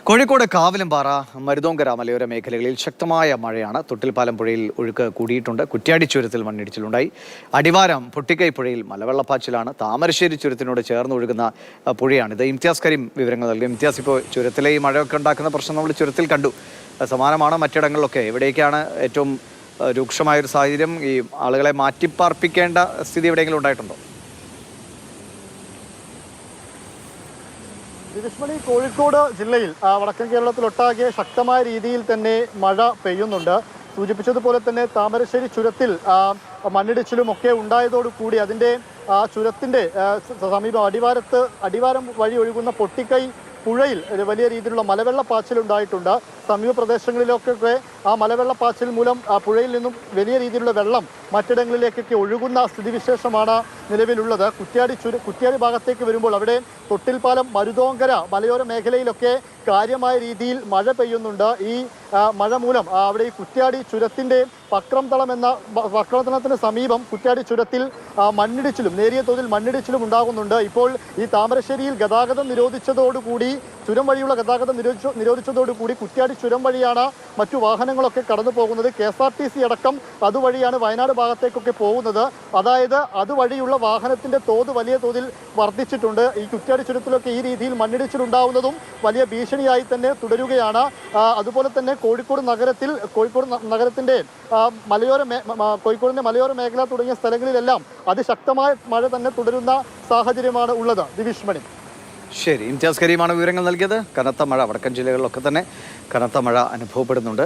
കോഴിക്കോട് കാവിലുംപാറ മരുതോങ്കര മലയോര മേഖലകളിൽ ശക്തമായ മഴയാണ്. തൊട്ടിൽപ്പാലം പുഴയിൽ ഒഴുക്ക് കൂടിയിട്ടുണ്ട്. കുറ്റ്യാടി ചുരത്തിൽ മണ്ണിടിച്ചിലുണ്ടായി. അടിവാരം പൊട്ടിക്കൈ പുഴയിൽ മലവെള്ളപ്പാച്ചിലാണ്. താമരശ്ശേരി ചുരത്തിനോട് ചേർന്ന് ഒഴുകുന്ന പുഴയാണിത്. ഇംതിയാസ് കരീം വിവരങ്ങൾ നൽകും. ഇംതിയാസ്, ഇപ്പോൾ ചുരത്തിലെ ഈ മഴയൊക്കെ ഉണ്ടാക്കുന്ന പ്രശ്നം നമ്മൾ ചുരത്തിൽ കണ്ടു. സമാനമാണ് മറ്റിടങ്ങളിലൊക്കെ. എവിടേക്കാണ് ഏറ്റവും രൂക്ഷമായൊരു സാഹചര്യം? ഈ ആളുകളെ മാറ്റിപ്പാർപ്പിക്കേണ്ട സ്ഥിതി എവിടെയെങ്കിലും ഉണ്ടായിട്ടുണ്ടോ? വിഷ്മണി, കോഴിക്കോട് ജില്ലയിൽ വടക്കൻ കേരളത്തിലൊട്ടാകെ ശക്തമായ രീതിയിൽ തന്നെ മഴ പെയ്യുന്നുണ്ട്. സൂചിപ്പിച്ചതുപോലെ തന്നെ താമരശ്ശേരി ചുരത്തിൽ മണ്ണിടിച്ചിലും ഒക്കെ ഉണ്ടായതോടുകൂടി അതിൻ്റെ ചുരത്തിൻ്റെ സമീപം അടിവാരം വഴി ഒഴുകുന്ന പൊട്ടിക്കൈ പുഴയിൽ വലിയ രീതിയിലുള്ള മലവെള്ളപ്പാച്ചിലുണ്ടായിട്ടുണ്ട്. സമീപ പ്രദേശങ്ങളിലൊക്കെ ആ മലവെള്ളപ്പാച്ചിൽ മൂലം പുഴയിൽ നിന്നും വലിയ രീതിയിലുള്ള വെള്ളം മറ്റിടങ്ങളിലേക്കൊക്കെ ഒഴുകുന്ന സ്ഥിതിവിശേഷമാണ് നിലവിലുള്ളത്. കുറ്റ്യാടി ഭാഗത്തേക്ക് വരുമ്പോൾ അവിടെ തൊട്ടിൽപ്പാലം മരുതോങ്കര മലയോര മേഖലയിലൊക്കെ കാര്യമായ രീതിയിൽ മഴ പെയ്യുന്നുണ്ട്. ഈ മഴ മൂലം അവിടെ ഈ കുറ്റ്യാടി ചുരത്തിൻ്റെ പക്രംതളത്തിന് സമീപം കുറ്റ്യാടി ചുരത്തിൽ നേരിയ തോതിൽ മണ്ണിടിച്ചിലും ഉണ്ടാകുന്നുണ്ട്. ഇപ്പോൾ ഈ താമരശ്ശേരിയിൽ ഗതാഗതം നിരോധിച്ചതോടുകൂടി ചുരം വഴിയുള്ള ഗതാഗതം നിരോധിച്ചതോടുകൂടി കുറ്റ്യാടി ചുരം വഴിയാണ് മറ്റു വാഹനങ്ങളൊക്കെ കടന്നു പോകുന്നത്. KSRTC അടക്കം അതുവഴിയാണ് വയനാട് ഭാഗത്തേക്കൊക്കെ പോകുന്നത്. അതായത് അതുവഴിയുള്ള വാഹനത്തിൻ്റെ തോത് വലിയ തോതിൽ വർദ്ധിച്ചിട്ടുണ്ട്. ഈ കുറ്റ്യാടി ചുരത്തിലൊക്കെ ഈ രീതിയിൽ മണ്ണിടിച്ചിലുണ്ടാവുന്നതും വലിയ ഭീഷണിയായി തന്നെ തുടരുകയാണ്. അതുപോലെ തന്നെ കോഴിക്കോട് നഗരത്തിൻ്റെ കോഴിക്കോടിൻ്റെ മലയോര മേഖല തുടങ്ങിയ സ്ഥലങ്ങളിലെല്ലാം അതിശക്തമായ മഴ തന്നെ തുടരുന്ന സാഹചര്യമാണ് ഉള്ളത്. ദിവിഷ്മണി. ശരി, ഇംതിയാസ് കരീമാണ് വിവരങ്ങൾ നൽകിയത്. കനത്ത മഴ വടക്കൻ ജില്ലകളിലൊക്കെ തന്നെ കനത്ത മഴ അനുഭവപ്പെടുന്നുണ്ട്.